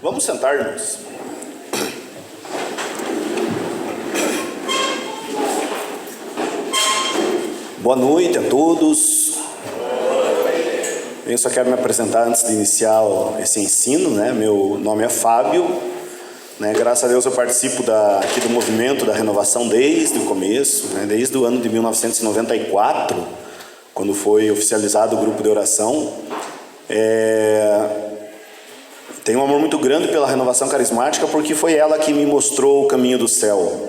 Vamos sentar, irmãos. Boa noite a todos. Eu só quero me apresentar antes de iniciar esse ensino, né? Meu nome é Fábio, né? Graças a Deus eu participo aqui do movimento da renovação desde o começo, né? Desde o ano de 1994, quando foi oficializado o grupo de oração. Tenho um amor muito grande pela renovação carismática, porque foi ela que me mostrou o caminho do céu.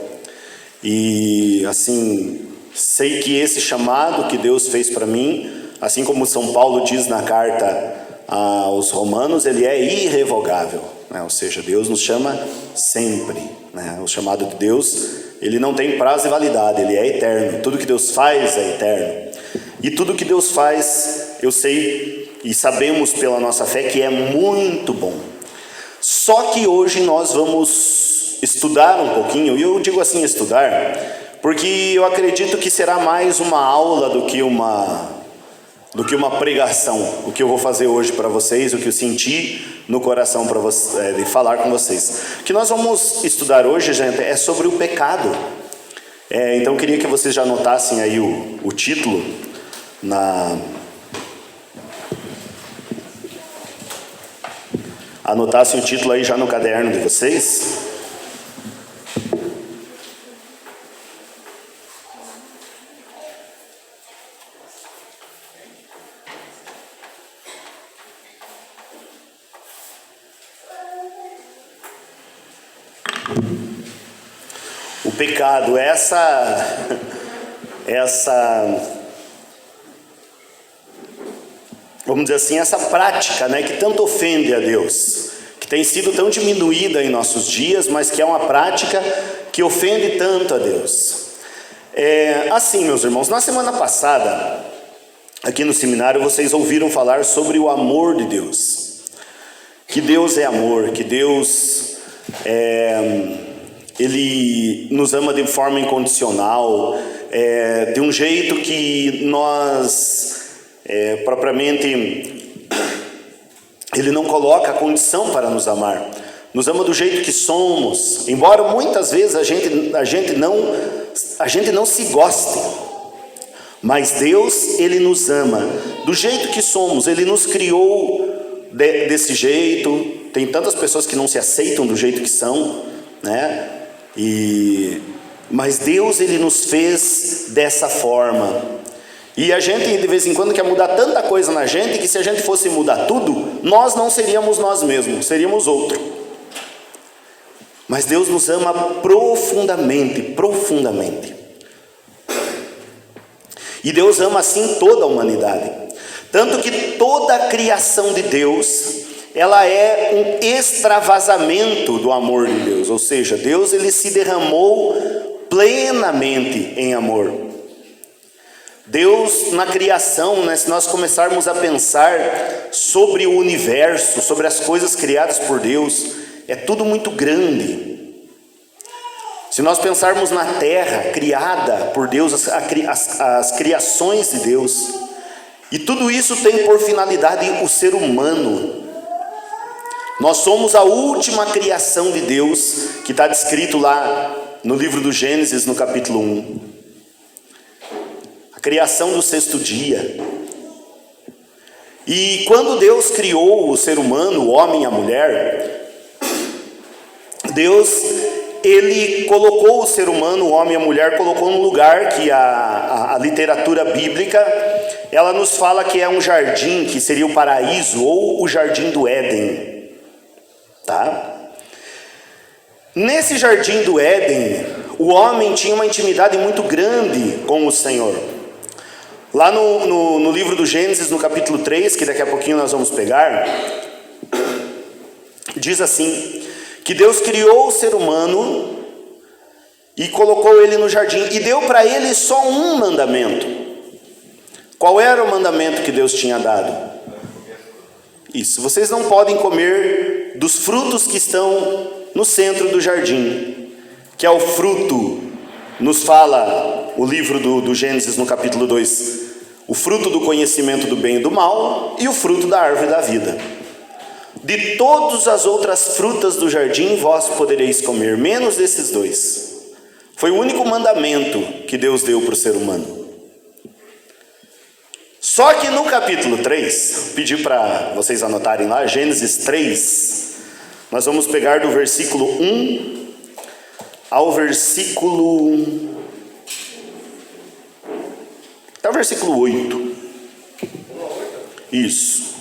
E assim, sei que esse chamado que Deus fez para mim, assim como São Paulo diz na carta aos Romanos, ele é irrevogável, né? Ou seja, Deus nos chama sempre, né? O chamado de Deus, ele não tem prazo e validade, ele é eterno. Tudo que Deus faz é eterno. E tudo que Deus faz, eu sei e sabemos pela nossa fé que é muito bom. Só que hoje nós vamos estudar um pouquinho, e eu digo assim estudar, porque eu acredito que será mais uma aula do que uma pregação, o que eu vou fazer hoje para vocês, o que eu senti no coração para de falar com vocês. O que nós vamos estudar hoje, gente, é sobre o pecado. Então eu queria que vocês já anotassem aí o título anotassem o título aí já no caderno de vocês. O pecado, vamos dizer assim, essa prática, né, que tanto ofende a Deus, que tem sido tão diminuída em nossos dias, mas que é uma prática que ofende tanto a Deus. Assim, meus irmãos, na semana passada, aqui no seminário, vocês ouviram falar sobre o amor de Deus. Que Deus é amor, que Deus Ele nos ama de forma incondicional, de um jeito que nós, propriamente, Ele não coloca a condição para nos amar. Nos ama do jeito que somos, embora muitas vezes a gente não se goste. Mas Deus, Ele nos ama do jeito que somos. Ele nos criou desse jeito. Tem tantas pessoas que não se aceitam do jeito que são, né? Mas Deus, Ele nos fez dessa forma. E a gente de vez em quando quer mudar tanta coisa na gente, que se a gente fosse mudar tudo, nós não seríamos nós mesmos, seríamos outro. Mas Deus nos ama profundamente, profundamente. E Deus ama assim toda a humanidade. Tanto que toda a criação de Deus, ela é um extravasamento do amor de Deus. Ou seja, Deus, Ele se derramou plenamente em amor. Deus na criação, né, se nós começarmos a pensar sobre o universo, sobre as coisas criadas por Deus, é tudo muito grande. Se nós pensarmos na terra criada por Deus, as criações de Deus, e tudo isso tem por finalidade o ser humano. Nós somos a última criação de Deus, que está descrito lá no livro do Gênesis, no capítulo 1. A criação do sexto dia. E quando Deus criou o ser humano, o homem e a mulher, Deus, Ele colocou o ser humano, o homem e a mulher, colocou num lugar que a literatura bíblica, ela nos fala que é um jardim, que seria o paraíso, ou o jardim do Éden. Tá? Nesse jardim do Éden, o homem tinha uma intimidade muito grande com o Senhor. Lá no livro do Gênesis, no capítulo 3, que daqui a pouquinho nós vamos pegar, diz assim, que Deus criou o ser humano e colocou ele no jardim, e deu para ele só um mandamento. Qual era o mandamento que Deus tinha dado? Isso, vocês não podem comer dos frutos que estão no centro do jardim, que é o fruto, nos fala o livro do Gênesis no capítulo 2, o fruto do conhecimento do bem e do mal e o fruto da árvore da vida. De todas as outras frutas do jardim vós podereis comer, menos desses dois. Foi o único mandamento que Deus deu para o ser humano. Só que no capítulo 3, pedi para vocês anotarem lá, Gênesis 3, nós vamos pegar do versículo 1 ao versículo... até o versículo 8. Isso.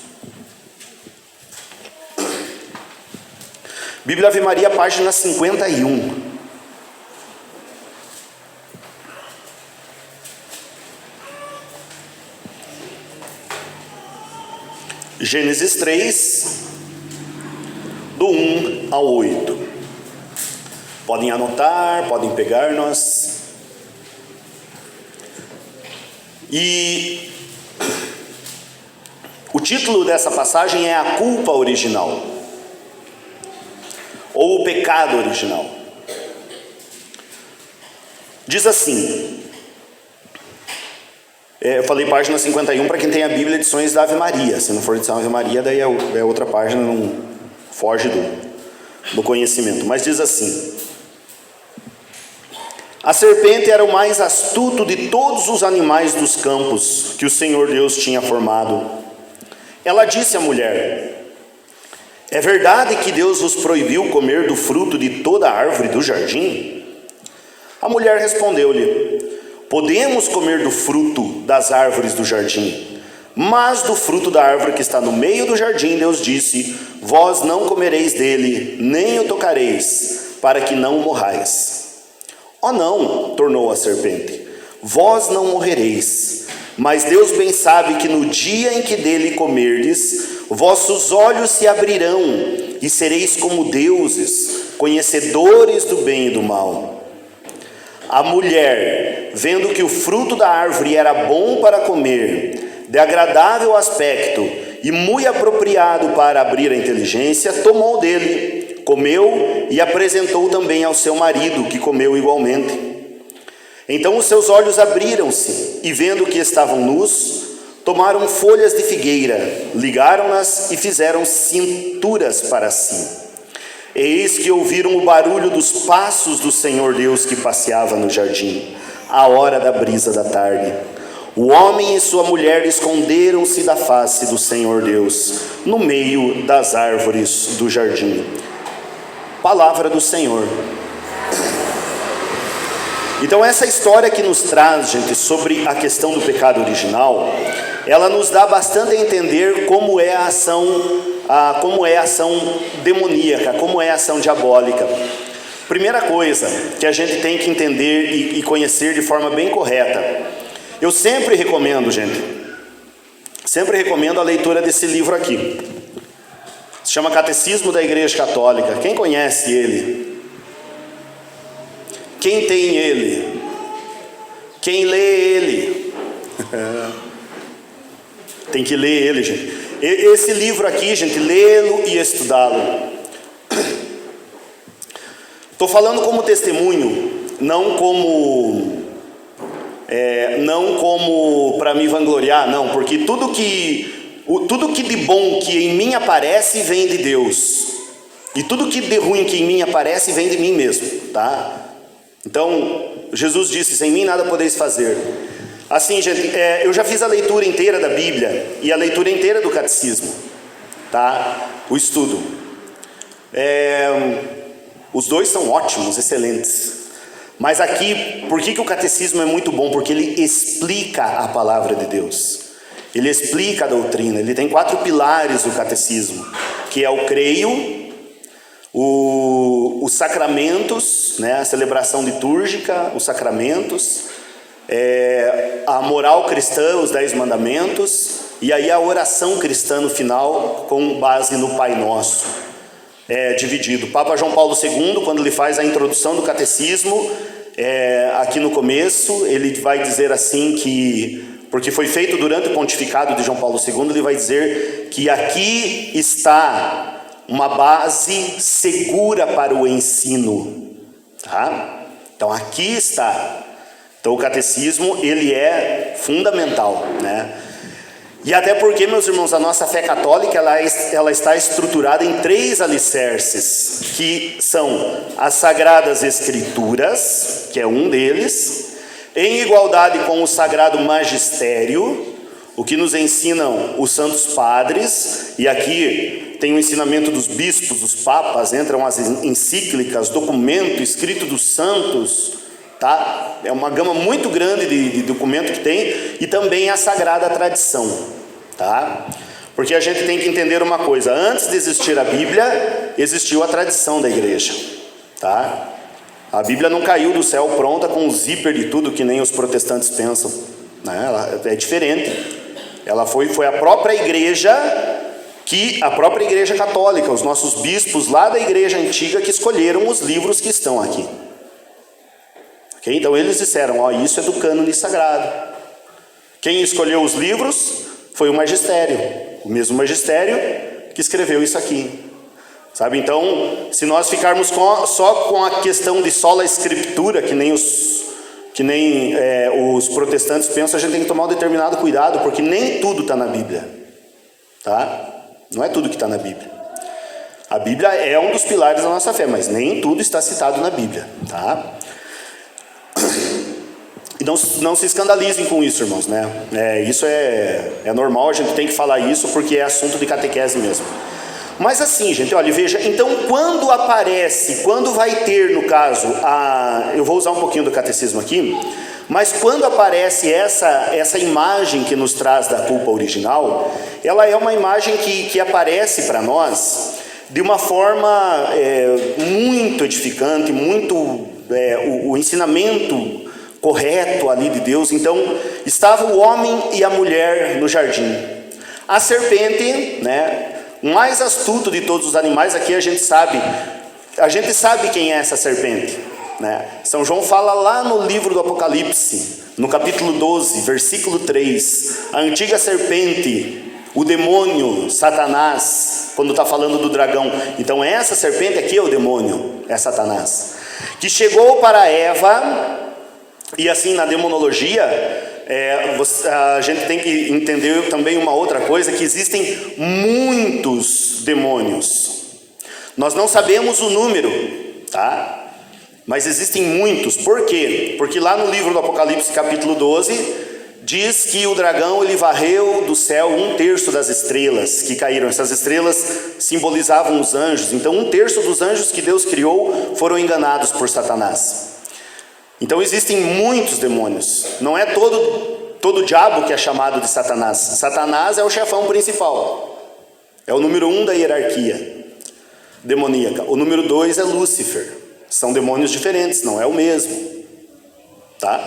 Bíblia Ave Maria, página 51. Gênesis 3, do 1 ao 8. Podem anotar, podem pegar nós. E o título dessa passagem é A Culpa Original, ou O Pecado Original. Diz assim, eu falei página 51 para quem tem a Bíblia, edições da Ave Maria. Se não for edição Ave Maria, daí é outra página, não foge do conhecimento. Mas diz assim: a serpente era o mais astuto de todos os animais dos campos que o Senhor Deus tinha formado. Ela disse à mulher: é verdade que Deus vos proibiu comer do fruto de toda a árvore do jardim? A mulher respondeu-lhe: podemos comer do fruto das árvores do jardim, mas do fruto da árvore que está no meio do jardim, Deus disse: vós não comereis dele, nem o tocareis, para que não morrais. Oh não, tornou a serpente, vós não morrereis, mas Deus bem sabe que no dia em que dele comerdes, vossos olhos se abrirão, e sereis como deuses, conhecedores do bem e do mal. A mulher, vendo que o fruto da árvore era bom para comer, de agradável aspecto e muito apropriado para abrir a inteligência, tomou dele, comeu e apresentou também ao seu marido, que comeu igualmente. Então os seus olhos abriram-se, e vendo que estavam nus, tomaram folhas de figueira, ligaram-nas e fizeram cinturas para si. Eis que ouviram o barulho dos passos do Senhor Deus que passeava no jardim, à hora da brisa da tarde. O homem e sua mulher esconderam-se da face do Senhor Deus, no meio das árvores do jardim. Palavra do Senhor. Então essa história que nos traz, gente, sobre a questão do pecado original, ela nos dá bastante a entender como é a ação demoníaca, como é a ação diabólica. Primeira coisa que a gente tem que entender e conhecer de forma bem correta. Eu sempre recomendo, gente, a leitura desse livro aqui. Se chama Catecismo da Igreja Católica. Quem conhece ele? Quem tem ele? Quem lê ele? Tem que ler ele, gente. Esse livro aqui, gente, lê-lo e estudá-lo. Estou falando como testemunho, não como para me vangloriar, não, porque tudo que de bom que em mim aparece vem de Deus, e tudo que de ruim que em mim aparece vem de mim mesmo, tá? Então, Jesus disse: sem mim nada podeis fazer. Assim, gente, eu já fiz a leitura inteira da Bíblia e a leitura inteira do Catecismo, tá? O estudo. Os dois são ótimos, excelentes. Mas aqui, por que o Catecismo é muito bom? Porque ele explica a palavra de Deus. Ele explica a doutrina. Ele tem 4 pilares do Catecismo, que é o creio, os sacramentos, né? A celebração litúrgica, os sacramentos, a moral cristã, os 10 mandamentos, e aí a oração cristã no final, com base no Pai Nosso. Dividido. Papa João Paulo II, quando ele faz a introdução do catecismo, aqui no começo, ele vai dizer assim que, porque foi feito durante o pontificado de João Paulo II, ele vai dizer que aqui está uma base segura para o ensino, tá? Então aqui está. Então o catecismo, ele é fundamental, né? E até porque, meus irmãos, a nossa fé católica ela está estruturada em 3 alicerces, que são as Sagradas Escrituras, que é um deles, em igualdade com o Sagrado Magistério, o que nos ensinam os Santos Padres, e aqui tem o ensinamento dos bispos, dos papas, entram as encíclicas, documento escrito dos santos, tá? É uma gama muito grande de documento que tem, e também a Sagrada Tradição, tá? Porque a gente tem que entender uma coisa: antes de existir a Bíblia, existiu a tradição da igreja, tá? A Bíblia não caiu do céu pronta com o zíper de tudo, que nem os protestantes pensam, né? Ela é diferente. Ela foi a própria igreja, a própria igreja católica, os nossos bispos lá da igreja antiga, que escolheram os livros que estão aqui. Okay? Então eles disseram: isso é do cânone sagrado. Quem escolheu os livros foi o magistério, o mesmo magistério que escreveu isso aqui, sabe? Então, se nós ficarmos só com a questão de sola escritura, que nem os protestantes pensam, a gente tem que tomar um determinado cuidado, porque nem tudo está na Bíblia, tá? Não é tudo que está na Bíblia. A Bíblia é um dos pilares da nossa fé, mas nem tudo está citado na Bíblia, tá? E não se escandalizem com isso, irmãos, né? Isso é normal, a gente tem que falar isso porque é assunto de catequese mesmo. Mas assim, gente, olha, veja, então quando vai ter, no caso, eu vou usar um pouquinho do catecismo aqui, mas quando aparece essa imagem que nos traz da culpa original, ela é uma imagem que aparece para nós de uma forma muito edificante, muito o ensinamento correto ali de Deus. Então, estava o homem e a mulher no jardim. A serpente, né, o mais astuto de todos os animais, aqui a gente sabe quem é essa serpente, né? São João fala lá no livro do Apocalipse, no capítulo 12, versículo 3, a antiga serpente, o demônio, Satanás, quando está falando do dragão. Então essa serpente aqui é o demônio, é Satanás, que chegou para Eva. E assim, na demonologia, a gente tem que entender também uma outra coisa, que existem muitos demônios. Nós não sabemos o número, tá? Mas existem muitos. Por quê? Porque lá no livro do Apocalipse, capítulo 12, diz que o dragão, ele varreu do céu 1/3 das estrelas que caíram. Essas estrelas simbolizavam os anjos. Então 1/3 dos anjos que Deus criou foram enganados por Satanás. Então existem muitos demônios. Não é todo diabo que é chamado de Satanás. Satanás é o chefão principal. É o número 1 da hierarquia demoníaca. O número 2 é Lúcifer. São demônios diferentes, não é o mesmo, tá?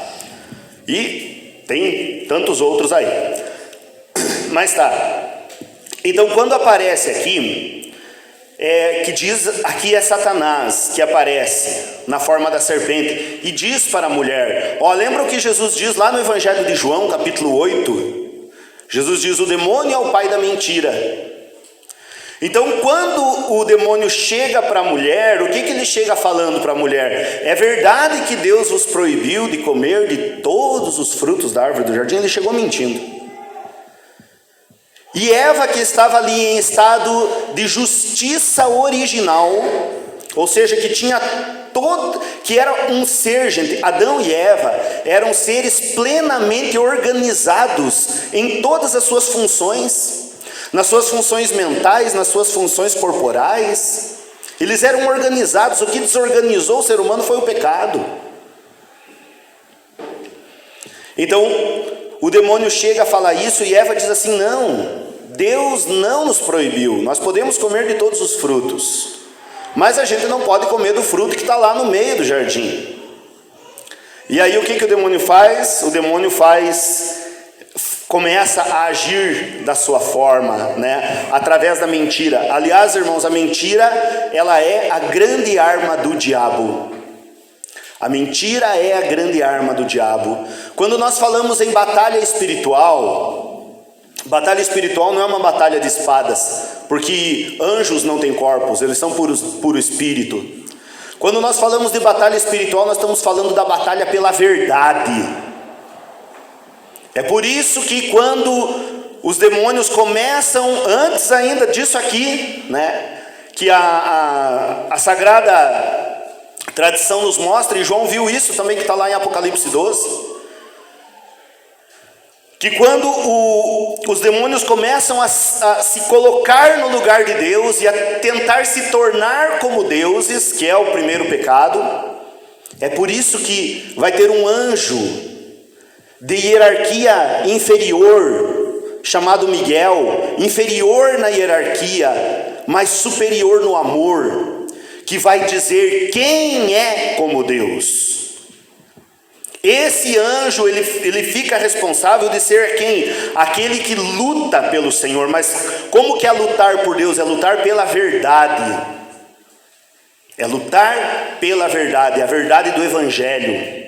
E tem tantos outros aí. Mas tá. Então quando aparece aqui, que diz, aqui é Satanás que aparece na forma da serpente e diz para a mulher, lembra o que Jesus diz lá no Evangelho de João, capítulo 8? Jesus diz: o demônio é o pai da mentira. Então quando o demônio chega para a mulher, o que ele chega falando para a mulher? É verdade que Deus vos proibiu de comer de todos os frutos da árvore do jardim? Ele chegou mentindo. E Eva, que estava ali em estado de justiça original, ou seja, que era um ser, gente, Adão e Eva eram seres plenamente organizados em todas as suas funções, nas suas funções mentais, nas suas funções corporais. Eles eram organizados. O que desorganizou o ser humano foi o pecado. Então o demônio chega a falar isso e Eva diz assim: não, Deus não nos proibiu, nós podemos comer de todos os frutos, mas a gente não pode comer do fruto que está lá no meio do jardim. E aí o que o demônio faz? O demônio começa a agir da sua forma, né? Através da mentira. Aliás, irmãos, a mentira, ela é a grande arma do diabo. A mentira é a grande arma do diabo. Quando nós falamos em batalha espiritual não é uma batalha de espadas, porque anjos não têm corpos, eles são puro espírito. Quando nós falamos de batalha espiritual, nós estamos falando da batalha pela verdade. É por isso que quando os demônios começam, antes ainda disso aqui, né, que a sagrada tradição nos mostra, e João viu isso também, que está lá em Apocalipse 12, que quando os demônios começam a se colocar no lugar de Deus e a tentar se tornar como deuses, que é o primeiro pecado, é por isso que vai ter um anjo de hierarquia inferior, chamado Miguel, inferior na hierarquia, mas superior no amor, que vai dizer quem é como Deus. Esse anjo, ele fica responsável de ser quem? Aquele que luta pelo Senhor. Mas como que é lutar por Deus? É lutar pela verdade. É lutar pela verdade, a verdade do Evangelho.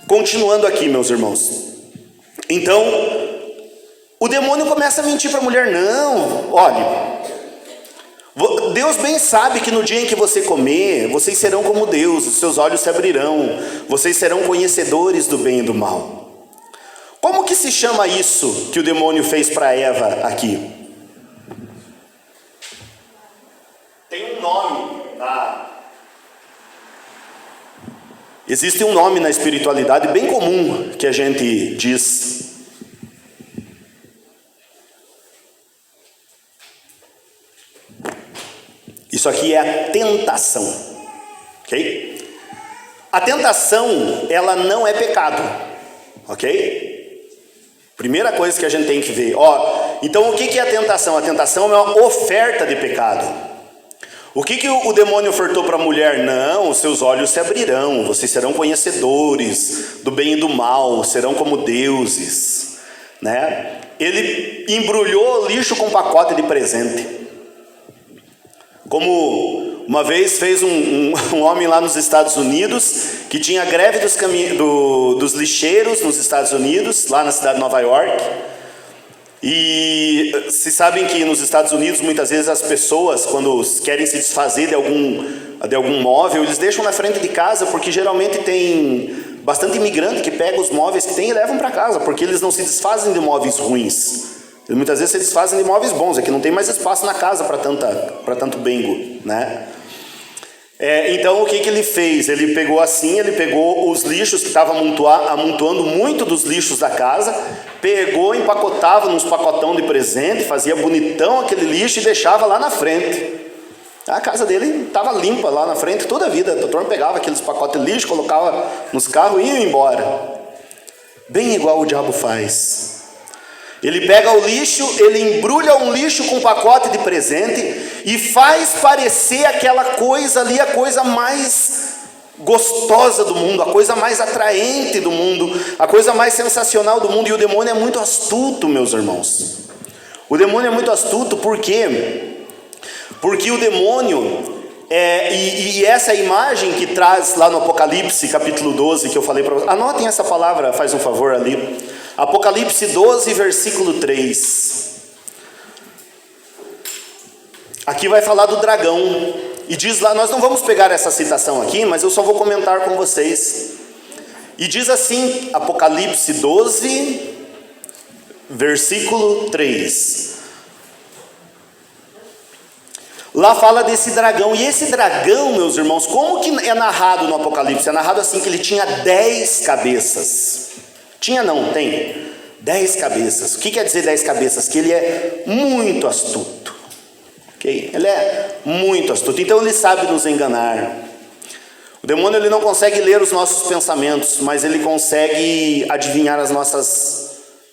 Continuando aqui, meus irmãos. Então, o demônio começa a mentir para a mulher. Não, olha, Deus bem sabe que no dia em que você comer, vocês serão como Deus, os seus olhos se abrirão, vocês serão conhecedores do bem e do mal. Como que se chama isso que o demônio fez para Eva aqui? Tem um nome, tá? Existe um nome na espiritualidade bem comum que a gente diz. Isso aqui é a tentação, ok? A tentação, ela não é pecado, ok? Primeira coisa que a gente tem que ver, então o que é a tentação? A tentação é uma oferta de pecado. O que o demônio ofertou para a mulher? Não, seus olhos se abrirão, vocês serão conhecedores do bem e do mal, serão como deuses, né? Ele embrulhou lixo com pacote de presente. Como uma vez fez um homem lá nos Estados Unidos, que tinha greve dos lixeiros nos Estados Unidos, lá na cidade de Nova York. E se sabem que nos Estados Unidos, muitas vezes as pessoas, quando querem se desfazer de algum móvel, eles deixam na frente de casa, porque geralmente tem bastante imigrante que pega os móveis que tem e levam para casa, porque eles não se desfazem de móveis ruins. Muitas vezes se desfazem de móveis bons, é que não tem mais espaço na casa para tanto bengo, né? Então o que ele fez? Ele pegou os lixos que estavam amontoando muito dos lixos da casa, pegou, empacotava nos pacotão de presente, fazia bonitão aquele lixo e deixava lá na frente. A casa dele estava limpa lá na frente toda a vida. O doutor pegava aqueles pacotes de lixo, colocava nos carros e ia embora. Bem igual o diabo faz. Ele pega o lixo, ele embrulha um lixo com um pacote de presente e faz parecer aquela coisa ali a coisa mais gostosa do mundo, a coisa mais atraente do mundo, a coisa mais sensacional do mundo. E o demônio é muito astuto, meus irmãos. O demônio é muito astuto, por quê? Porque o demônio, e essa imagem que traz lá no Apocalipse, capítulo 12, que eu falei para vocês, anotem essa palavra, faz um favor ali. Apocalipse 12, versículo 3. Aqui vai falar do dragão. E diz lá, nós não vamos pegar essa citação aqui, mas eu só vou comentar com vocês. E diz assim, Apocalipse 12, versículo 3. Lá fala desse dragão. E esse dragão, meus irmãos, como que é narrado no Apocalipse? É narrado assim, que ele tinha 10 cabeças. Tem 10 cabeças. O que quer dizer 10 cabeças? Que ele é muito astuto, ok? Ele é muito astuto, então ele sabe nos enganar. O demônio, ele não consegue ler os nossos pensamentos, mas ele consegue adivinhar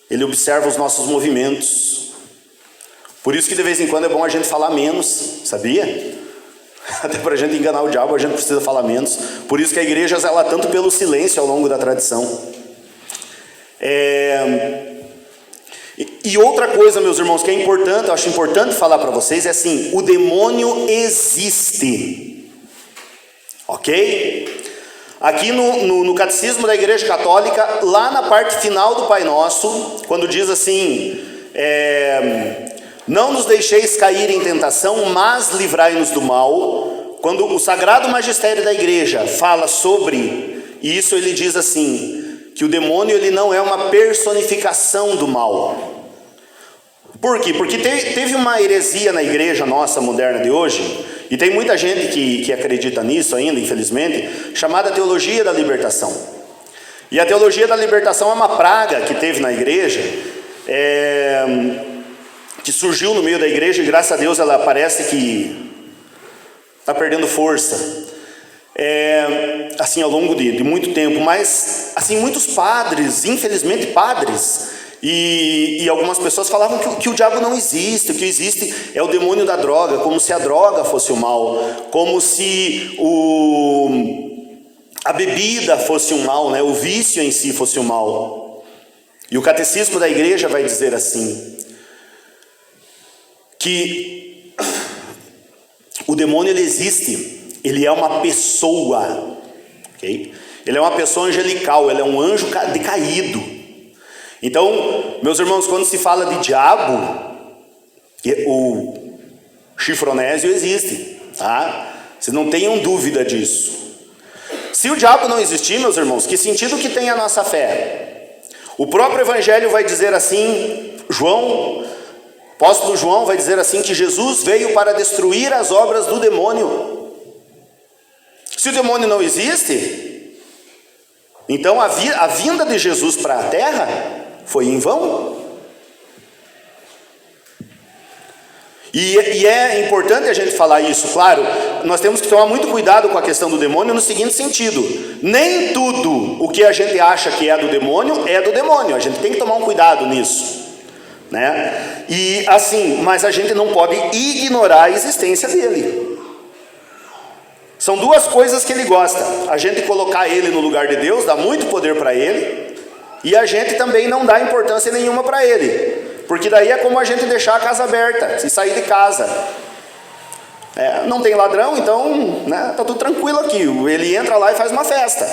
ele observa os nossos movimentos. Por isso que de vez em quando é bom a gente falar menos, sabia? Até para a gente enganar o diabo, a gente precisa falar menos. Por isso que a igreja zela tanto pelo silêncio ao longo da tradição. E outra coisa, meus irmãos, que é importante, eu acho importante falar para vocês, é assim: o demônio existe, ok? Aqui no Catecismo da Igreja Católica, lá na parte final do Pai Nosso, quando diz assim, não nos deixeis cair em tentação, mas livrai-nos do mal. Quando o Sagrado Magistério da Igreja fala sobre isso, ele diz assim, que o demônio ele não é uma personificação do mal. Por quê? Porque teve uma heresia na igreja nossa moderna de hoje, e tem muita gente que acredita nisso ainda, infelizmente, chamada teologia da libertação. E a teologia da libertação é uma praga que teve na igreja, que surgiu no meio da igreja, e graças a Deus ela parece que está perdendo força, assim, ao longo de muito tempo. Mas assim, muitos padres, infelizmente padres, e algumas pessoas falavam que o diabo não existe. O que existe é o demônio da droga, como se a droga fosse o mal, como se a bebida fosse um mal, né? O vício em si fosse um mal. E o catecismo da igreja vai dizer assim, que o demônio ele existe, ele é uma pessoa, okay? Ele é uma pessoa angelical, ele é um anjo decaído. Então, meus irmãos, quando se fala de diabo, o chifronésio existe, tá? Vocês não tenham dúvida disso. Se o diabo não existir, meus irmãos, que sentido que tem a nossa fé? O próprio Evangelho vai dizer assim, o apóstolo João vai dizer assim, que Jesus veio para destruir as obras do demônio. Se o demônio não existe, então a vinda de Jesus para a terra foi em vão. E é importante a gente falar isso, claro. Nós temos que tomar muito cuidado com a questão do demônio no seguinte sentido: nem tudo o que a gente acha que é do demônio é do demônio. A gente tem que tomar um cuidado nisso, né? E assim, mas a gente não pode ignorar a existência dele. São duas coisas que ele gosta: a gente colocar ele no lugar de Deus, dá muito poder para ele, e a gente também não dá importância nenhuma para ele, porque daí é como a gente deixar a casa aberta e sair de casa. Não tem ladrão, então, né, tá tudo tranquilo aqui. Ele entra lá e faz uma festa.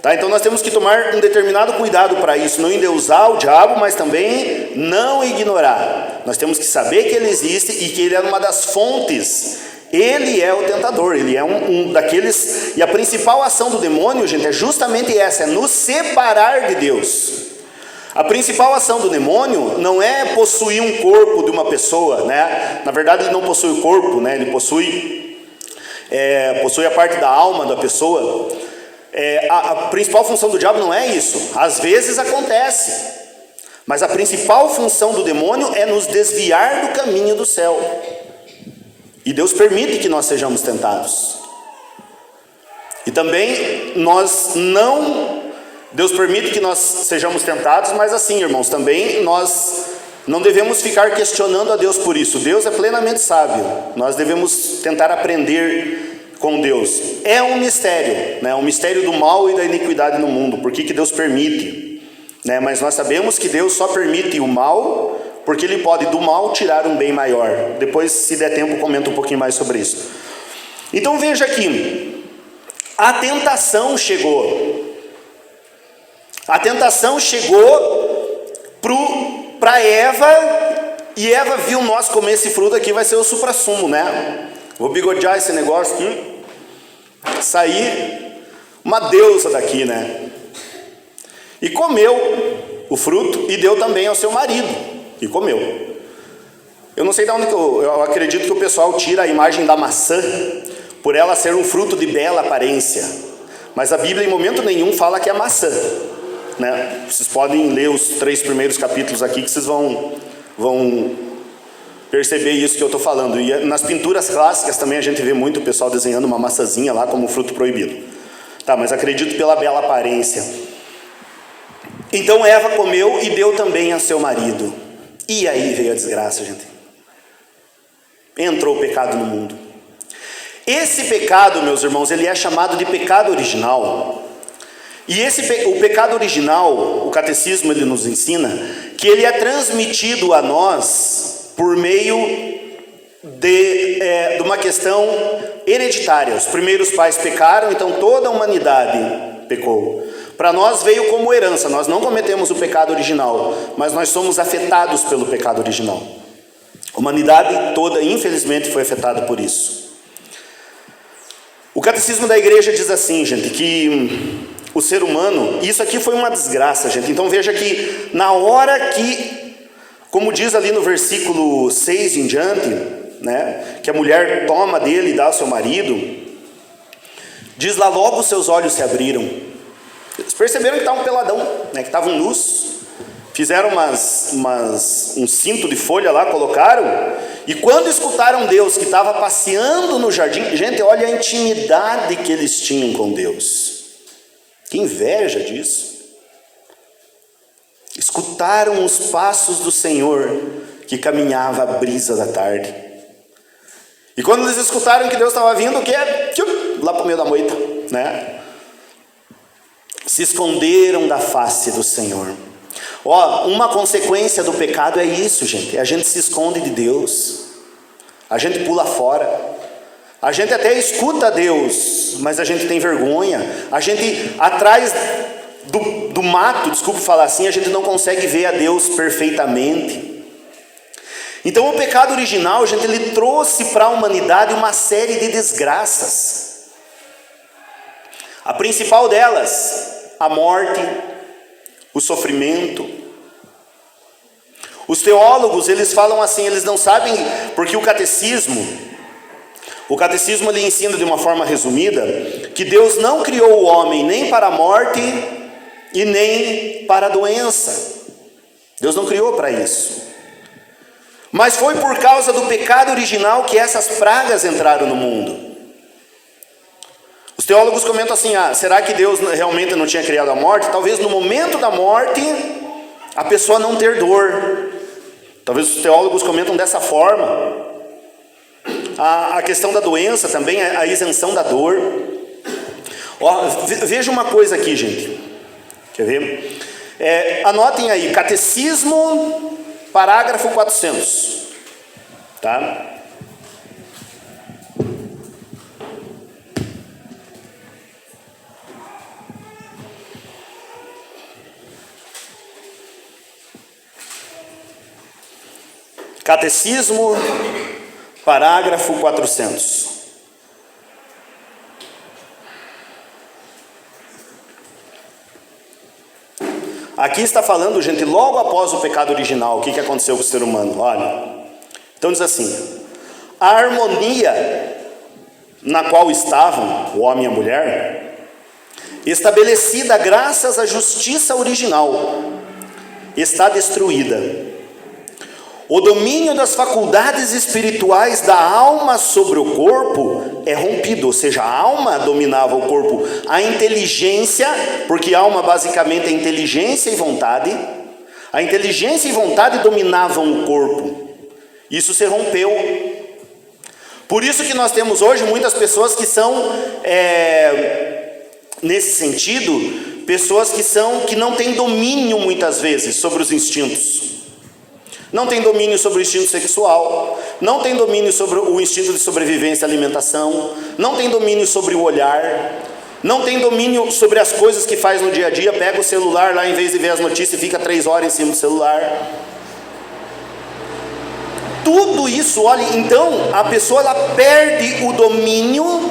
Tá? Então nós temos que tomar um determinado cuidado para isso, não endeusar o diabo, mas também não ignorar. Nós temos que saber que ele existe e que ele é uma das fontes. Ele é o tentador, ele é um daqueles. E a principal ação do demônio, gente, é justamente essa: é nos separar de Deus. A principal ação do demônio não é possuir um corpo de uma pessoa, né? Na verdade ele não possui o corpo, né? Ele possui a parte da alma da pessoa. A principal função do diabo não é isso. Às vezes acontece, mas a principal função do demônio é nos desviar do caminho do céu. E Deus permite que nós sejamos tentados. E também Deus permite que nós sejamos tentados, mas assim, irmãos, também nós não devemos ficar questionando a Deus por isso. Deus é plenamente sábio. Nós devemos tentar aprender com Deus. É um mistério, né? Um mistério do mal e da iniquidade no mundo. Por que Deus permite? Né? Mas nós sabemos que Deus só permite o mal porque Ele pode do mal tirar um bem maior. Depois, se der tempo, comento um pouquinho mais sobre isso. Então veja aqui, a tentação chegou. A tentação chegou para Eva, e Eva viu: nós comer esse fruto aqui vai ser o suprassumo, né? Vou bigodear esse negócio aqui, sair uma deusa daqui, né? E comeu o fruto e deu também ao seu marido, e comeu. Eu não sei de onde eu acredito que o pessoal tira a imagem da maçã por ela ser um fruto de bela aparência, mas a Bíblia em momento nenhum fala que é maçã, né? Vocês podem ler os 3 primeiros capítulos aqui que vocês vão perceber isso que eu estou falando. E nas pinturas clássicas também a gente vê muito o pessoal desenhando uma maçãzinha lá como fruto proibido. Tá, mas acredito pela bela aparência. Então Eva comeu e deu também a seu marido. E aí veio a desgraça, gente. Entrou o pecado no mundo. Esse pecado, meus irmãos, ele é chamado de pecado original. E o pecado original, o catecismo ele nos ensina que ele é transmitido a nós por meio de uma questão hereditária. Os primeiros pais pecaram, então toda a humanidade pecou. Para nós veio como herança. Nós não cometemos o pecado original, mas nós somos afetados pelo pecado original. A humanidade toda, infelizmente, foi afetada por isso. O catecismo da igreja diz assim, gente, que o ser humano, isso aqui foi uma desgraça, gente. Então veja que na hora que, como diz ali no versículo 6 em diante, né, que a mulher toma dele e dá ao seu marido, diz lá, logo os seus olhos se abriram. Eles perceberam que estavam peladão, né, que estavam nus. Fizeram um cinto de folha lá, colocaram. E quando escutaram Deus que estava passeando no jardim, gente, olha a intimidade que eles tinham com Deus. Que inveja disso. Escutaram os passos do Senhor que caminhava à brisa da tarde. E quando eles escutaram que Deus estava vindo, o que é? Lá para o meio da moita, né? Se esconderam da face do Senhor. Uma consequência do pecado é isso, gente. A gente se esconde de Deus. A gente pula fora. A gente até escuta Deus, mas a gente tem vergonha. A gente, atrás do mato, desculpe falar assim, a gente não consegue ver a Deus perfeitamente. Então o pecado original, gente, ele trouxe para a humanidade uma série de desgraças. A principal delas, a morte, o sofrimento. Os teólogos, eles falam assim, eles não sabem, porque o catecismo ele ensina de uma forma resumida, que Deus não criou o homem nem para a morte e nem para a doença. Deus não criou para isso. Mas foi por causa do pecado original que essas pragas entraram no mundo. Os teólogos comentam assim, será que Deus realmente não tinha criado a morte? Talvez no momento da morte, a pessoa não ter dor. Talvez os teólogos comentam dessa forma. A questão da doença também, a isenção da dor. Veja uma coisa aqui, gente. Quer ver? Anotem aí, Catecismo, parágrafo 400. Tá? Catecismo, parágrafo 400. Aqui está falando, gente, logo após o pecado original, o que aconteceu com o ser humano? Olha, então diz assim, a harmonia na qual estavam o homem e a mulher, estabelecida graças à justiça original, está destruída. O domínio das faculdades espirituais da alma sobre o corpo é rompido, ou seja, a alma dominava o corpo. A inteligência, porque alma basicamente é inteligência e vontade, a inteligência e vontade dominavam o corpo. Isso se rompeu. Por isso que nós temos hoje muitas pessoas que são, nesse sentido, pessoas que não têm domínio muitas vezes sobre os instintos. Não tem domínio sobre o instinto sexual, não tem domínio sobre o instinto de sobrevivência e alimentação, não tem domínio sobre o olhar, não tem domínio sobre as coisas que faz no dia a dia, pega o celular lá, em vez de ver as notícias, fica 3 horas em cima do celular. Tudo isso, olha, então a pessoa ela perde o domínio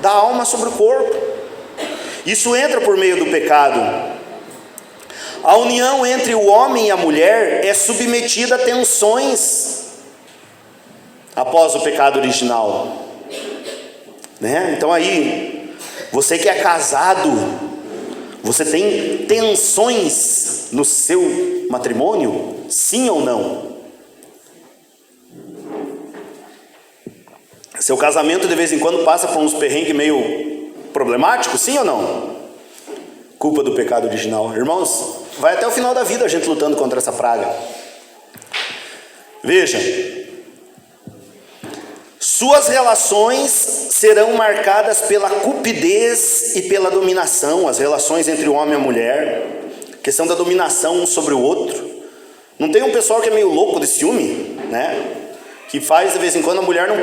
da alma sobre o corpo. Isso entra por meio do pecado. A união entre o homem e a mulher é submetida a tensões após o pecado original, né? Então aí, você que é casado, você tem tensões no seu matrimônio? Sim ou não? Seu casamento de vez em quando passa por uns perrengues meio problemáticos? Sim ou não? Culpa do pecado original. Irmãos, vai até o final da vida a gente lutando contra essa praga. Veja, suas relações serão marcadas pela cupidez e pela dominação. As relações entre o homem e a mulher, questão da dominação um sobre o outro. Não tem um pessoal que é meio louco de ciúme, né? Que faz de vez em quando a mulher não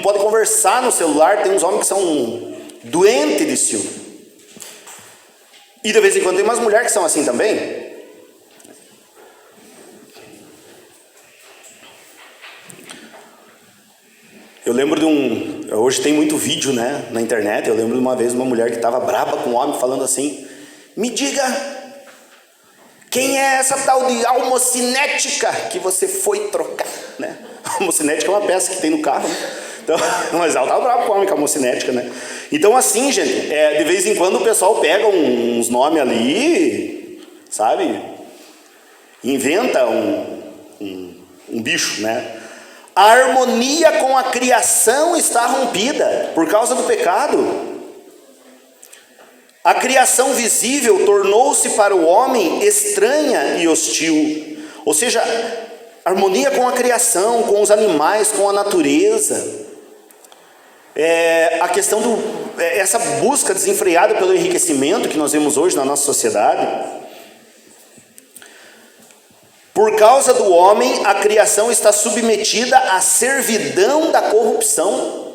pode conversar no celular. Tem uns homens que são doentes de ciúme. E de vez em quando tem umas mulheres que são assim também. Eu lembro de hoje tem muito vídeo, né, na internet. Eu lembro de uma vez uma mulher que estava braba com um homem falando assim: me diga, quem é essa tal de almocinética que você foi trocar, né? A almocinética é uma peça que tem no carro, né? Então, mas ela estava brava com o homem com a almocinética, né? Então assim, gente, de vez em quando o pessoal pega uns nomes ali, sabe? Inventa um bicho, né? A harmonia com a criação está rompida por causa do pecado. A criação visível tornou-se para o homem estranha e hostil. Ou seja, harmonia com a criação, com os animais, com a natureza. A questão essa busca desenfreada pelo enriquecimento que nós vemos hoje na nossa sociedade. Por causa do homem, a criação está submetida à servidão da corrupção.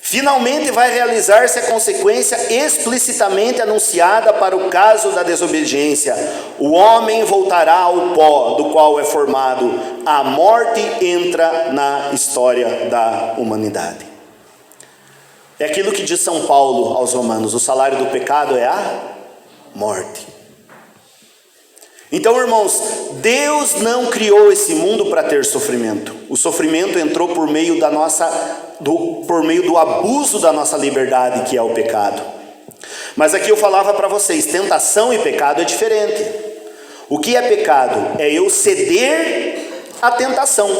Finalmente vai realizar-se a consequência explicitamente anunciada para o caso da desobediência. O homem voltará ao pó do qual é formado. A morte entra na história da humanidade. É aquilo que diz São Paulo aos Romanos: o salário do pecado é a morte. Então, irmãos, Deus não criou esse mundo para ter sofrimento. O sofrimento entrou por meio do abuso da nossa liberdade, que é o pecado. Mas aqui eu falava para vocês, tentação e pecado é diferente. O que é pecado? É eu ceder à tentação.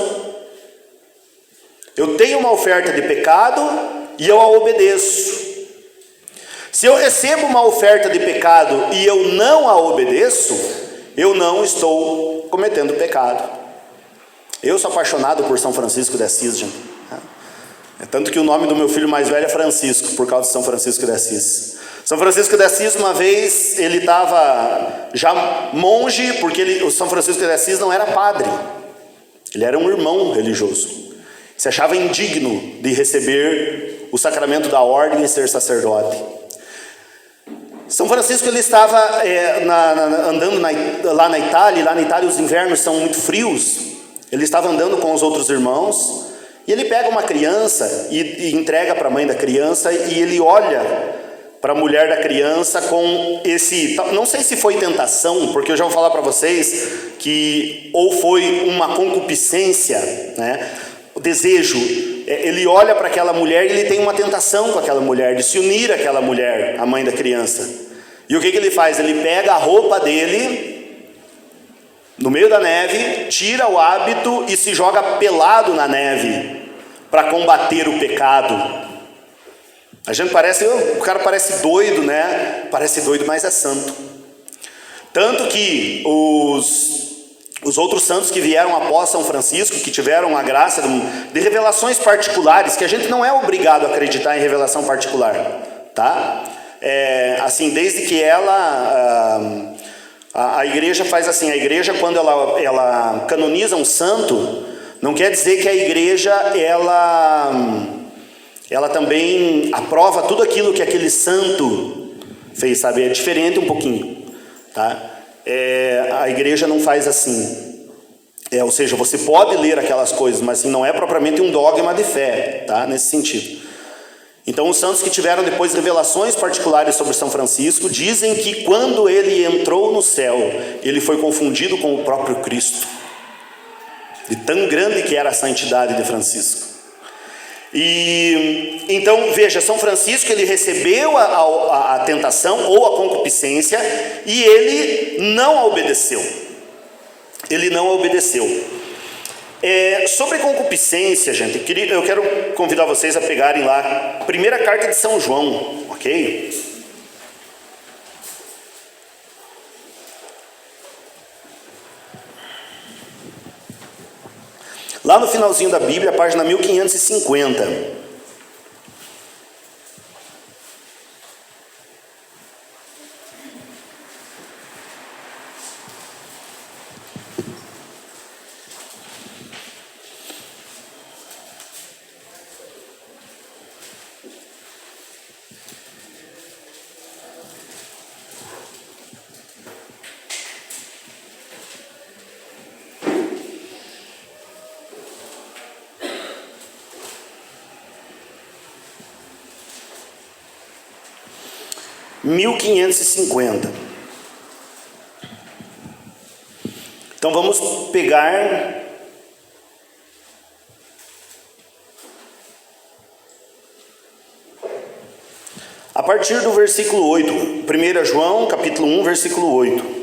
Eu tenho uma oferta de pecado e eu a obedeço. Se eu recebo uma oferta de pecado e eu não a obedeço, eu não estou cometendo pecado. Eu sou apaixonado por São Francisco de Assis, gente. Tanto que o nome do meu filho mais velho é Francisco, por causa de São Francisco de Assis. São Francisco de Assis, uma vez, ele estava já monge, porque o São Francisco de Assis não era padre. Ele era um irmão religioso. Se achava indigno de receber o sacramento da ordem e ser sacerdote. São Francisco, ele estava andando lá na Itália, e lá na Itália os invernos são muito frios. Ele estava andando com os outros irmãos, e ele pega uma criança e entrega para a mãe da criança, e ele olha para a mulher da criança com esse, não sei se foi tentação, porque eu já vou falar para vocês que ou foi uma concupiscência, né? O desejo. Ele olha para aquela mulher e ele tem uma tentação com aquela mulher, de se unir àquela mulher, a mãe da criança. E o que ele faz? Ele pega a roupa dele, no meio da neve, tira o hábito e se joga pelado na neve, para combater o pecado. A gente o cara parece doido, né? Parece doido, mas é santo. Tanto que os outros santos que vieram após São Francisco, que tiveram a graça de revelações particulares, que a gente não é obrigado a acreditar em revelação particular, tá? Assim, desde que a igreja faz assim, a igreja, quando ela canoniza um santo, não quer dizer que a igreja, ela também aprova tudo aquilo que aquele santo fez, sabe? É diferente um pouquinho, tá? A igreja não faz assim. Ou seja, você pode ler aquelas coisas, mas assim, não é propriamente um dogma de fé, tá? Nesse sentido. Então, os santos que tiveram depois revelações particulares sobre São Francisco dizem que quando ele entrou no céu, ele foi confundido com o próprio Cristo, de tão grande que era a santidade de Francisco. E então veja, São Francisco, ele recebeu a tentação ou a concupiscência e ele não a obedeceu. Ele não a obedeceu. Sobre concupiscência, gente, eu quero convidar vocês a pegarem lá, primeira carta de São João, ok? Lá no finalzinho da Bíblia, página 1550. 1550. Então vamos pegar a partir do versículo 8, 1 João, capítulo 1, versículo 8.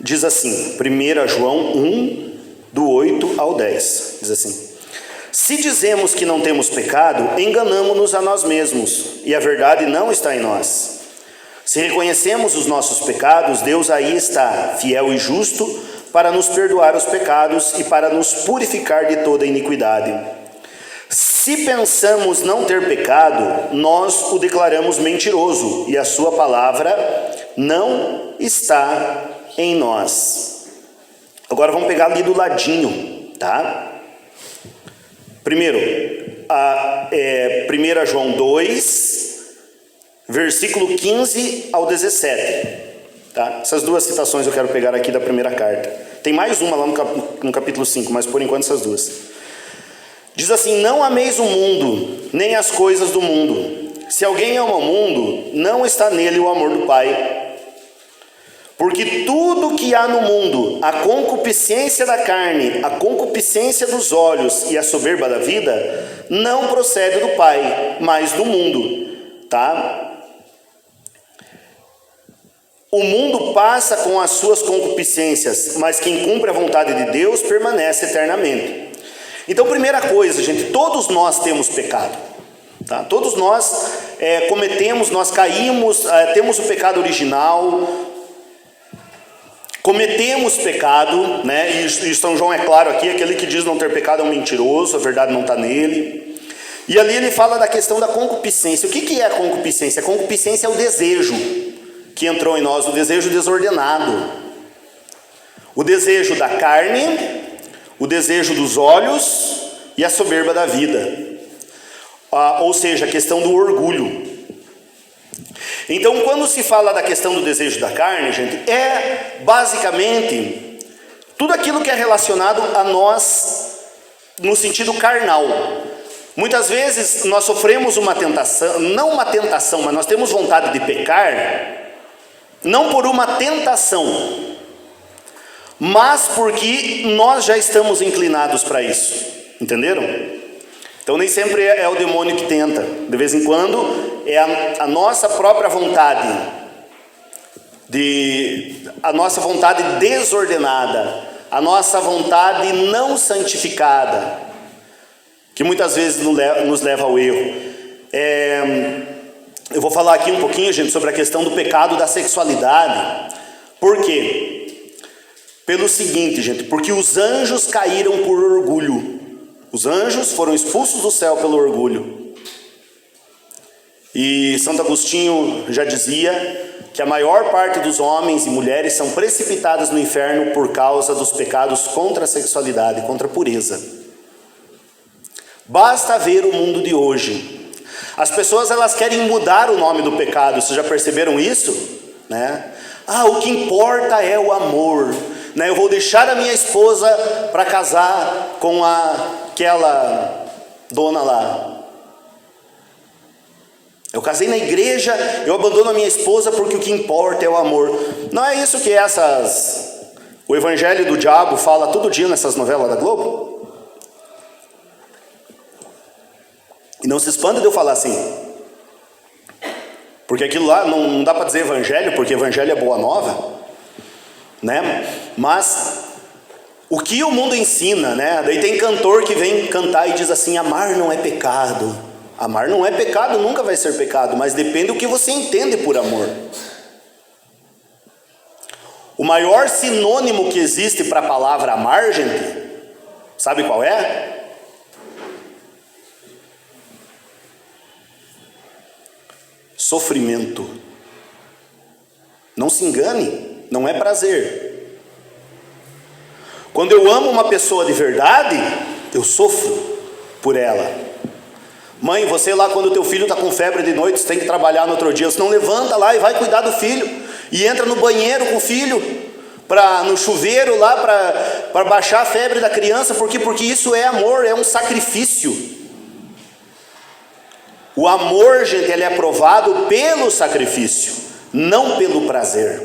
Diz assim, 1 João 1, do 8 ao 10, diz assim: se dizemos que não temos pecado, enganamo-nos a nós mesmos, e a verdade não está em nós. Se reconhecemos os nossos pecados, Deus aí está, fiel e justo, para nos perdoar os pecados e para nos purificar de toda iniquidade. Se pensamos não ter pecado, nós o declaramos mentiroso, e a sua palavra não está em nós. Agora vamos pegar ali do ladinho, tá? Primeiro, 1 João 2, versículo 15 ao 17. Tá? Essas duas citações eu quero pegar aqui da primeira carta. Tem mais uma lá no capítulo 5, mas por enquanto essas duas. Diz assim: não ameis o mundo, nem as coisas do mundo. Se alguém ama o mundo, não está nele o amor do Pai. Porque tudo que há no mundo, a concupiscência da carne, a concupiscência dos olhos e a soberba da vida, não procede do Pai, mas do mundo, tá? O mundo passa com as suas concupiscências, mas quem cumpre a vontade de Deus permanece eternamente. Então, primeira coisa, gente, todos nós temos pecado, tá? Todos nós cometemos, nós caímos, temos o pecado original. Cometemos pecado, né? E São João é claro aqui, aquele que diz não ter pecado é um mentiroso, a verdade não está nele. E ali ele fala da questão da concupiscência. O que é a concupiscência? A concupiscência é o desejo que entrou em nós, o desejo desordenado. O desejo da carne, o desejo dos olhos e a soberba da vida. Ou seja, a questão do orgulho. Então, quando se fala da questão do desejo da carne, gente, é basicamente tudo aquilo que é relacionado a nós no sentido carnal. Muitas vezes nós sofremos uma tentação, não uma tentação, mas nós temos vontade de pecar, não por uma tentação, mas porque nós já estamos inclinados para isso, entenderam? Então nem sempre é o demônio que tenta, de vez em quando é a nossa própria vontade, a nossa vontade desordenada, a nossa vontade não santificada, que muitas vezes nos leva ao erro. Eu vou falar aqui um pouquinho, gente, sobre a questão do pecado da sexualidade. Por quê? Pelo seguinte, gente, porque os anjos caíram por orgulho. Os anjos foram expulsos do céu pelo orgulho. E Santo Agostinho já dizia que a maior parte dos homens e mulheres são precipitadas no inferno por causa dos pecados contra a sexualidade, contra a pureza. Basta ver o mundo de hoje. As pessoas, elas querem mudar o nome do pecado. Vocês já perceberam isso? Né? O que importa é o amor. Né? Eu vou deixar a minha esposa para casar com aquela dona lá. Eu casei na igreja, eu abandono a minha esposa porque o que importa é o amor. Não é isso que o evangelho do diabo fala todo dia nessas novelas da Globo? E não se espanta de eu falar assim, porque aquilo lá não dá para dizer evangelho, porque evangelho é boa nova, né? Mas o que o mundo ensina, né? Daí tem cantor que vem cantar e diz assim: amar não é pecado. Amar não é pecado, nunca vai ser pecado, mas depende do que você entende por amor. O maior sinônimo que existe para a palavra amar, gente, sabe qual é? Sofrimento. Não se engane, não é prazer. Quando eu amo uma pessoa de verdade, eu sofro por ela. Mãe, você lá quando o teu filho está com febre de noite, você tem que trabalhar no outro dia, você não levanta lá e vai cuidar do filho, e entra no banheiro com o filho, no chuveiro lá, para baixar a febre da criança, porque isso é amor, é um sacrifício. O amor, gente, ele é provado pelo sacrifício, não pelo prazer.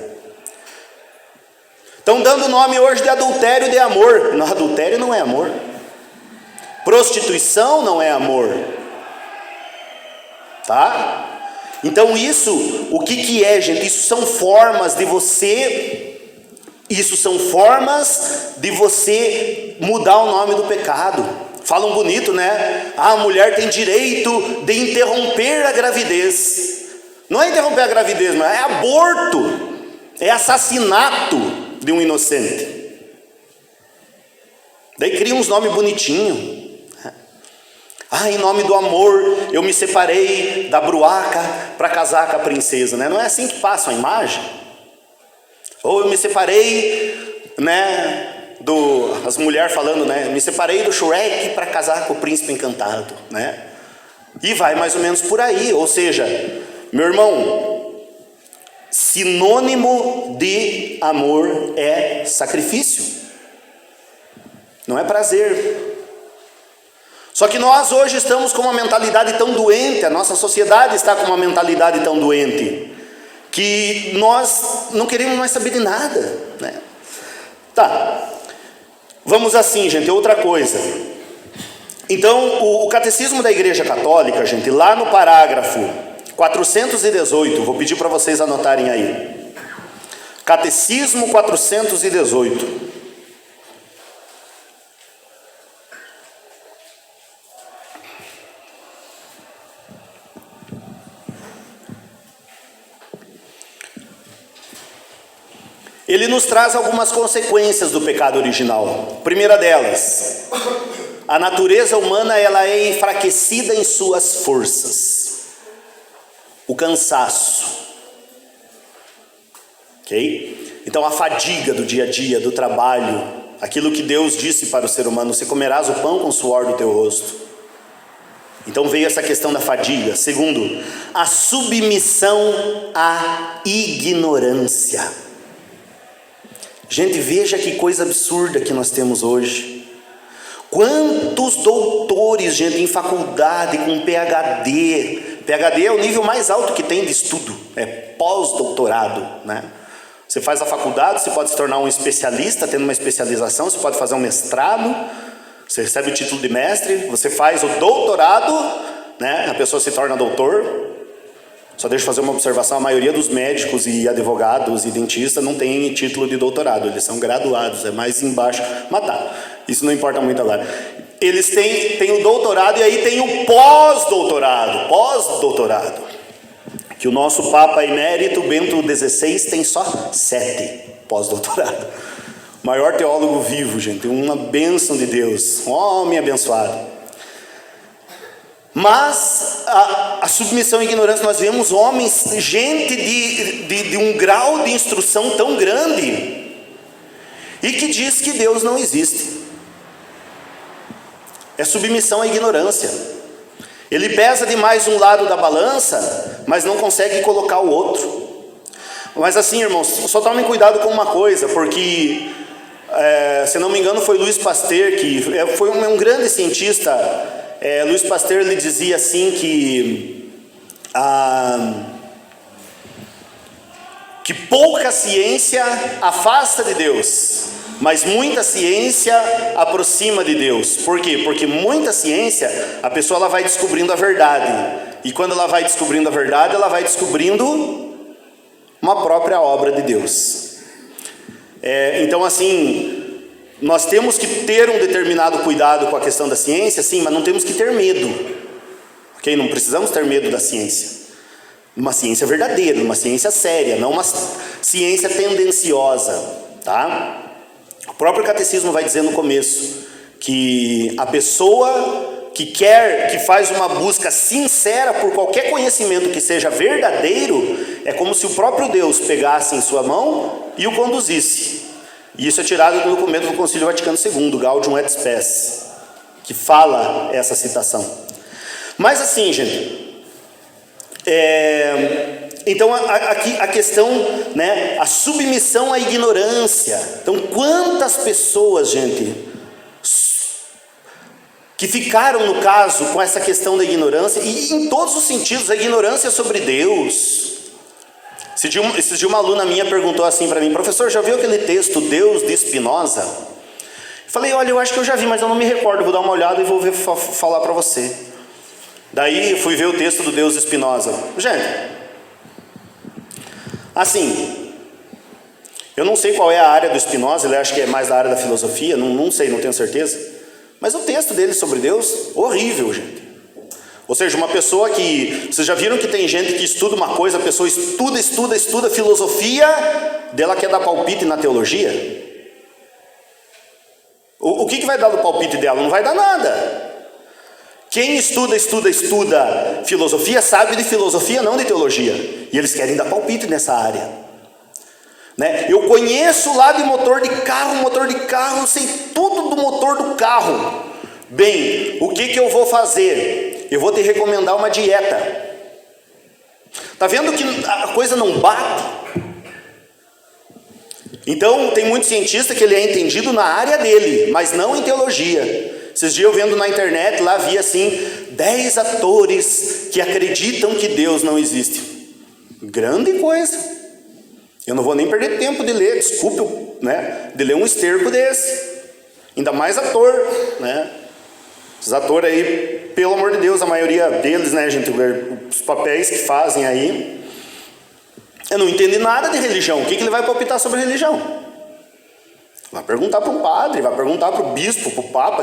Estão dando o nome hoje de adultério de amor. Não, adultério não é amor. Prostituição não é amor. Tá? Então isso, o que é, gente? Isso são formas de você mudar o nome do pecado. Falam bonito, né? A mulher tem direito de interromper a gravidez. Não é interromper a gravidez, mas é aborto, é assassinato de um inocente. Daí cria uns nomes bonitinhos. Em nome do amor, eu me separei da bruaca para casar com a princesa, né? Não é assim que passa a imagem? Ou eu me separei, né? As mulheres falando, né? Me separei do Shrek para casar com o príncipe encantado, né? E vai mais ou menos por aí. Ou seja, meu irmão, sinônimo de amor é sacrifício, não é prazer. Só que nós hoje estamos com uma mentalidade tão doente, a nossa sociedade está com uma mentalidade tão doente, que nós não queremos mais saber de nada, né? Tá, vamos assim, gente, outra coisa. Então, o Catecismo da Igreja Católica, gente, lá no parágrafo 418, vou pedir para vocês anotarem aí. Catecismo 418. Ele nos traz algumas consequências do pecado original. Primeira delas, a natureza humana ela é enfraquecida em suas forças. O cansaço. Ok? Então a fadiga do dia a dia, do trabalho, aquilo que Deus disse para o ser humano, você comerás o pão com o suor do teu rosto. Então veio essa questão da fadiga. Segundo, a submissão à ignorância. Gente, veja que coisa absurda que nós temos hoje. Quantos doutores, gente, em faculdade com PhD. PhD é o nível mais alto que tem de estudo, é pós-doutorado, né? Você faz a faculdade, você pode se tornar um especialista, tendo uma especialização, você pode fazer um mestrado, você recebe o título de mestre, você faz o doutorado, né? A pessoa se torna doutor. Só deixa eu fazer uma observação, a maioria dos médicos e advogados e dentistas não tem título de doutorado, eles são graduados, é mais embaixo, mas tá, isso não importa muito agora. Eles têm o doutorado e aí tem o pós-doutorado, que o nosso Papa Emérito Bento XVI tem só 7 pós-doutorado. Maior teólogo vivo, gente, uma bênção de Deus, um homem abençoado. Mas a submissão à ignorância, nós vemos homens, gente de um grau de instrução tão grande, e que diz que Deus não existe. É submissão à ignorância. Ele pesa demais um lado da balança, mas não consegue colocar o outro. Mas assim, irmãos, só tomem cuidado com uma coisa, porque, se não me engano, foi Louis Pasteur, que foi um grande cientista. Louis Pasteur, ele dizia assim que pouca ciência afasta de Deus, mas muita ciência aproxima de Deus. Por quê? Porque muita ciência, a pessoa ela vai descobrindo a verdade, e quando ela vai descobrindo a verdade, ela vai descobrindo uma própria obra de Deus. Então assim, nós temos que ter um determinado cuidado com a questão da ciência, sim, mas não temos que ter medo, ok? Não precisamos ter medo da ciência, uma ciência verdadeira, uma ciência séria, não uma ciência tendenciosa, tá? O próprio catecismo vai dizer no começo que a pessoa que faz uma busca sincera por qualquer conhecimento que seja verdadeiro, é como se o próprio Deus pegasse em sua mão e o conduzisse. E isso é tirado do documento do Concílio Vaticano II, Gaudium et Spes, que fala essa citação. Mas assim, gente, então aqui a questão, né, a submissão à ignorância. Então, quantas pessoas, gente, que ficaram, no caso, com essa questão da ignorância, e em todos os sentidos, a ignorância sobre Deus. Esses dias uma aluna minha perguntou assim para mim: professor, já viu aquele texto Deus de Spinoza? Eu falei: olha, eu acho que eu já vi, mas eu não me recordo, vou dar uma olhada e vou falar para você. Daí eu fui ver o texto do Deus de Spinoza. Gente, assim, eu não sei qual é a área do Spinoza, ele acha que é mais da área da filosofia, não sei, não tenho certeza. Mas o texto dele sobre Deus, horrível, gente. Ou seja, uma pessoa que... Vocês já viram que tem gente que estuda uma coisa, a pessoa estuda filosofia, dela quer dar palpite na teologia? O que vai dar do palpite dela? Não vai dar nada. Quem estuda filosofia, sabe de filosofia, não de teologia. E eles querem dar palpite nessa área. Né? Eu conheço lá de motor de carro, eu sei tudo do motor do carro. Bem, o que eu vou fazer? Eu vou te recomendar uma dieta. Está vendo que a coisa não bate? Então, tem muito cientista que ele é entendido na área dele, mas não em teologia. Esses dias eu vendo na internet, lá vi assim, 10 atores que acreditam que Deus não existe. Grande coisa. Eu não vou nem perder tempo de ler, desculpe, né, de ler um esterco desse. Ainda mais ator, né? Esses atores aí, pelo amor de Deus, a maioria deles, né, gente, os papéis que fazem aí, eu não entendi nada de religião. O que ele vai palpitar sobre religião? Vai perguntar para o padre, vai perguntar para o bispo, para o papa,